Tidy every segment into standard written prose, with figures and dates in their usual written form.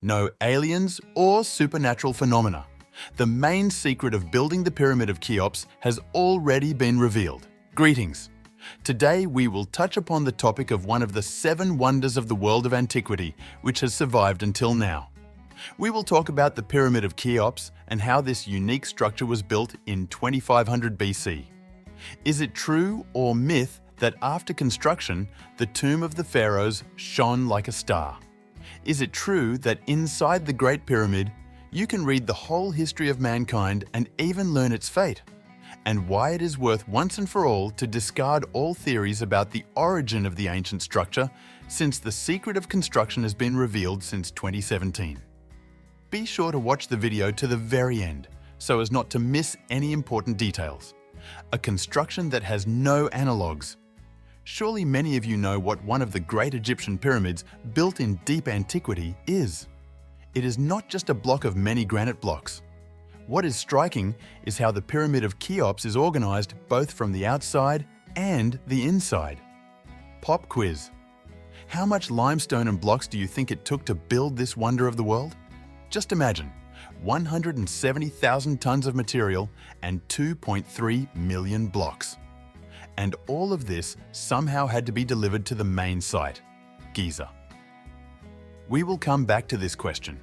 No aliens or supernatural phenomena. The main secret of building the Pyramid of Cheops has already been revealed. Greetings! Today we will touch upon the topic of one of the 7 wonders of the world of antiquity which has survived until now. We will talk about the Pyramid of Cheops and how this unique structure was built in 2500 BC. Is it true or myth that after construction, the tomb of the pharaohs shone like a star? Is it true that inside the Great Pyramid, you can read the whole history of mankind and even learn its fate? And why it is worth once and for all to discard all theories about the origin of the ancient structure, since the secret of construction has been revealed since 2017. Be sure to watch the video to the very end, so as not to miss any important details. A construction that has no analogues. Surely many of you know what one of the great Egyptian pyramids, built in deep antiquity, is. It is not just a block of many granite blocks. What is striking is how the Pyramid of Cheops is organized both from the outside and the inside. Pop quiz. How much limestone and blocks do you think it took to build this wonder of the world? Just imagine, 170,000 tons of material and 2.3 million blocks. And all of this somehow had to be delivered to the main site, Giza. We will come back to this question.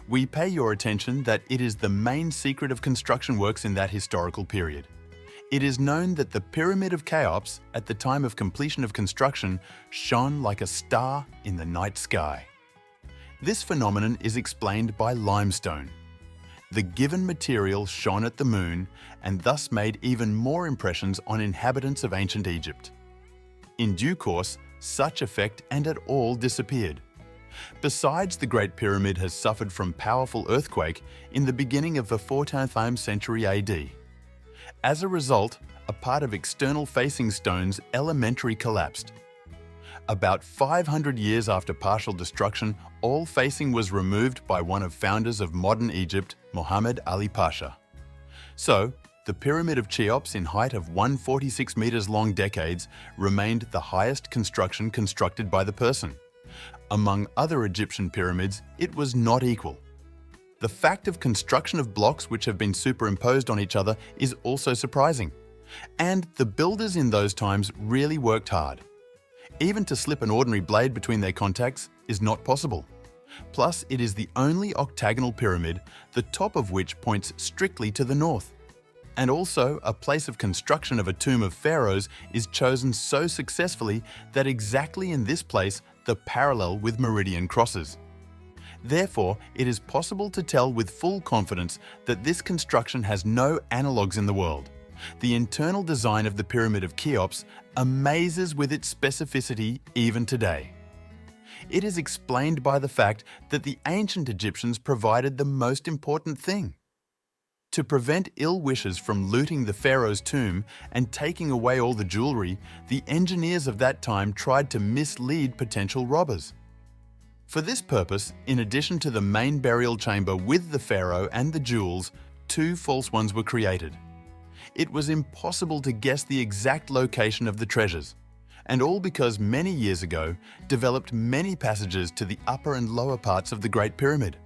We pay your attention that it is the main secret of construction works in that historical period. It is known that the Pyramid of Cheops, at the time of completion of construction, shone like a star in the night sky. This phenomenon is explained by limestone. The given material shone at the moon and thus made even more impressions on inhabitants of ancient Egypt. In due course, such effect and at all disappeared. Besides, the Great Pyramid has suffered from powerful earthquake in the beginning of the 14th century AD. As a result, a part of external facing stones elementary collapsed. About 500 years after partial destruction, all facing was removed by one of founders of modern Egypt, Muhammad Ali Pasha. So, the Pyramid of Cheops, in height of 146 meters long decades, remained the highest construction constructed by the person. Among other Egyptian pyramids, it was not equal. The fact of construction of blocks which have been superimposed on each other is also surprising. And the builders in those times really worked hard. Even to slip an ordinary blade between their contacts is not possible. Plus, it is the only octagonal pyramid, the top of which points strictly to the north. And also, a place of construction of a tomb of pharaohs is chosen so successfully that exactly in this place the parallel with meridian crosses. Therefore, it is possible to tell with full confidence that this construction has no analogues in the world. The internal design of the Pyramid of Cheops amazes with its specificity even today. It is explained by the fact that the ancient Egyptians provided the most important thing. To prevent ill wishes from looting the pharaoh's tomb and taking away all the jewelry, the engineers of that time tried to mislead potential robbers. For this purpose, in addition to the main burial chamber with the pharaoh and the jewels, 2 false ones were created. It was impossible to guess the exact location of the treasures, and all because many years ago developed many passages to the upper and lower parts of the Great Pyramid.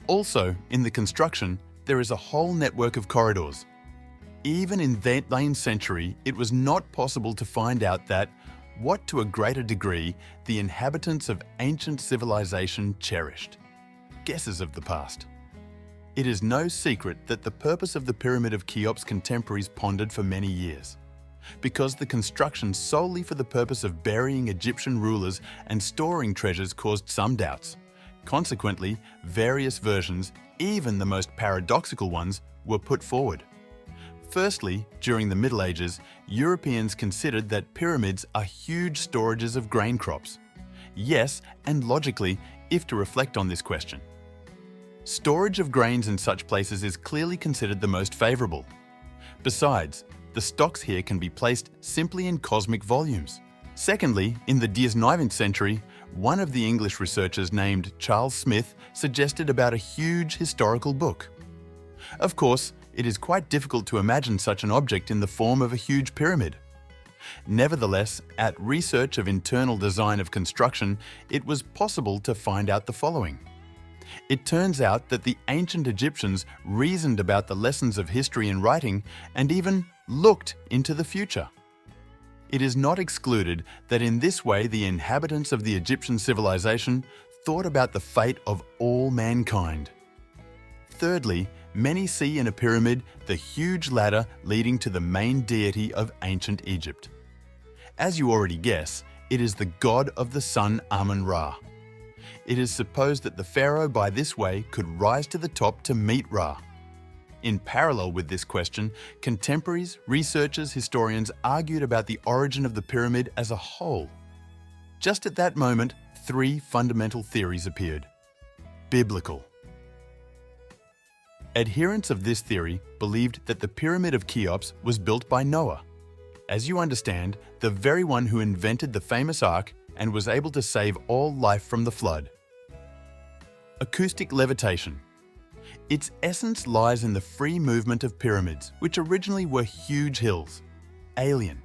Also, in the construction, there is a whole network of corridors. Even in that 9th century, it was not possible to find out that, what to a greater degree, the inhabitants of ancient civilization cherished. Guesses of the past. It is no secret that the purpose of the Pyramid of Cheops contemporaries pondered for many years. Because the construction solely for the purpose of burying Egyptian rulers and storing treasures caused some doubts. Consequently, various versions, even the most paradoxical ones, were put forward. Firstly, during the Middle Ages, Europeans considered that pyramids are huge storages of grain crops. Yes, and logically, if to reflect on this question. Storage of grains in such places is clearly considered the most favorable. Besides, the stocks here can be placed simply in cosmic volumes. Secondly, in the 19th century, one of the English researchers named Charles Smith suggested about a huge historical book. Of course, it is quite difficult to imagine such an object in the form of a huge pyramid. Nevertheless, at research of internal design of construction, it was possible to find out the following. It turns out that the ancient Egyptians reasoned about the lessons of history and writing and even looked into the future. It is not excluded that in this way the inhabitants of the Egyptian civilization thought about the fate of all mankind. Thirdly, many see in a pyramid the huge ladder leading to the main deity of ancient Egypt. As you already guess, it is the god of the sun Amun-Ra. It is supposed that the pharaoh by this way could rise to the top to meet Ra. In parallel with this question, contemporaries, researchers, historians argued about the origin of the pyramid as a whole. Just at that moment, three fundamental theories appeared. Biblical. Adherents of this theory believed that the Pyramid of Cheops was built by Noah. As you understand, the very one who invented the famous ark and was able to save all life from the flood. Acoustic levitation. Its essence lies in the free movement of pyramids, which originally were huge hills. Alien.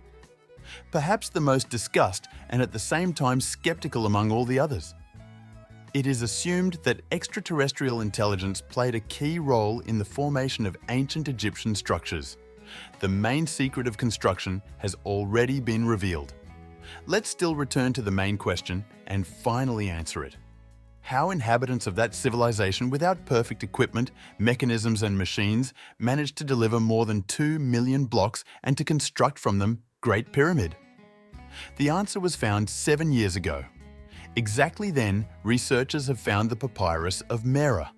Perhaps the most discussed and at the same time skeptical among all the others. It is assumed that extraterrestrial intelligence played a key role in the formation of ancient Egyptian structures. The main secret of construction has already been revealed. Let's still return to the main question and finally answer it. How inhabitants of that civilization without perfect equipment, mechanisms and machines managed to deliver more than 2 million blocks and to construct from them Great Pyramid? The answer was found 7 years ago. Exactly then, researchers have found the papyrus of Mera.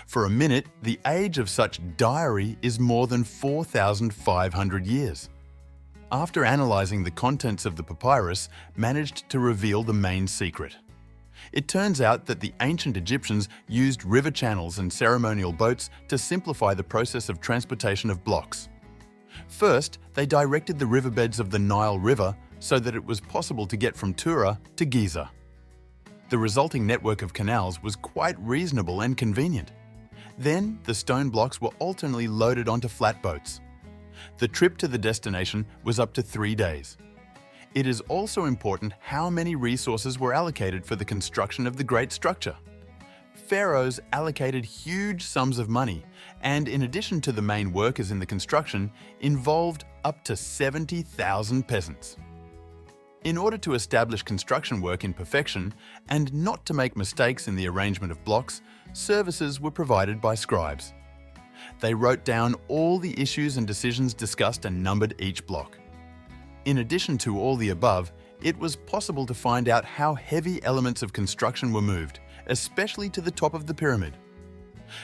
For a minute, the age of such diary is more than 4,500 years. After analysing the contents of the papyrus, managed to reveal the main secret. It turns out that the ancient Egyptians used river channels and ceremonial boats to simplify the process of transportation of blocks. First, they directed the riverbeds of the Nile River so that it was possible to get from Tura to Giza. The resulting network of canals was quite reasonable and convenient. Then, the stone blocks were alternately loaded onto flatboats. The trip to the destination was up to 3 days. It is also important how many resources were allocated for the construction of the great structure. Pharaohs allocated huge sums of money and, in addition to the main workers in the construction, involved up to 70,000 peasants. In order to establish construction work in perfection and not to make mistakes in the arrangement of blocks, services were provided by scribes. They wrote down all the issues and decisions discussed and numbered each block. In addition to all the above, it was possible to find out how heavy elements of construction were moved, especially to the top of the pyramid.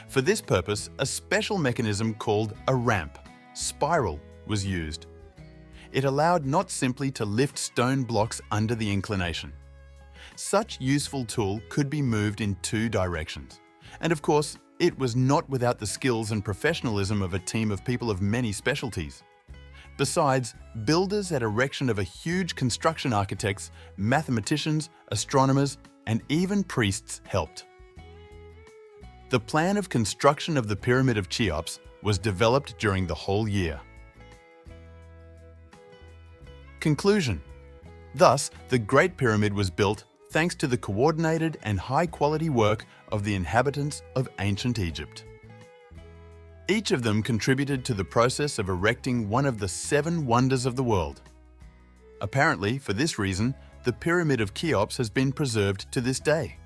For this purpose, a special mechanism called a ramp, spiral, was used. It allowed not simply to lift stone blocks under the inclination. Such useful tool could be moved in 2 directions. And of course, it was not without the skills and professionalism of a team of people of many specialties. Besides, builders at erection of a huge construction architects, mathematicians, astronomers, and even priests helped. The plan of construction of the Pyramid of Cheops was developed during the whole year. Conclusion. Thus, the Great Pyramid was built thanks to the coordinated and high-quality work of the inhabitants of ancient Egypt. Each of them contributed to the process of erecting one of the 7 wonders of the world. Apparently, for this reason, the Pyramid of Cheops has been preserved to this day.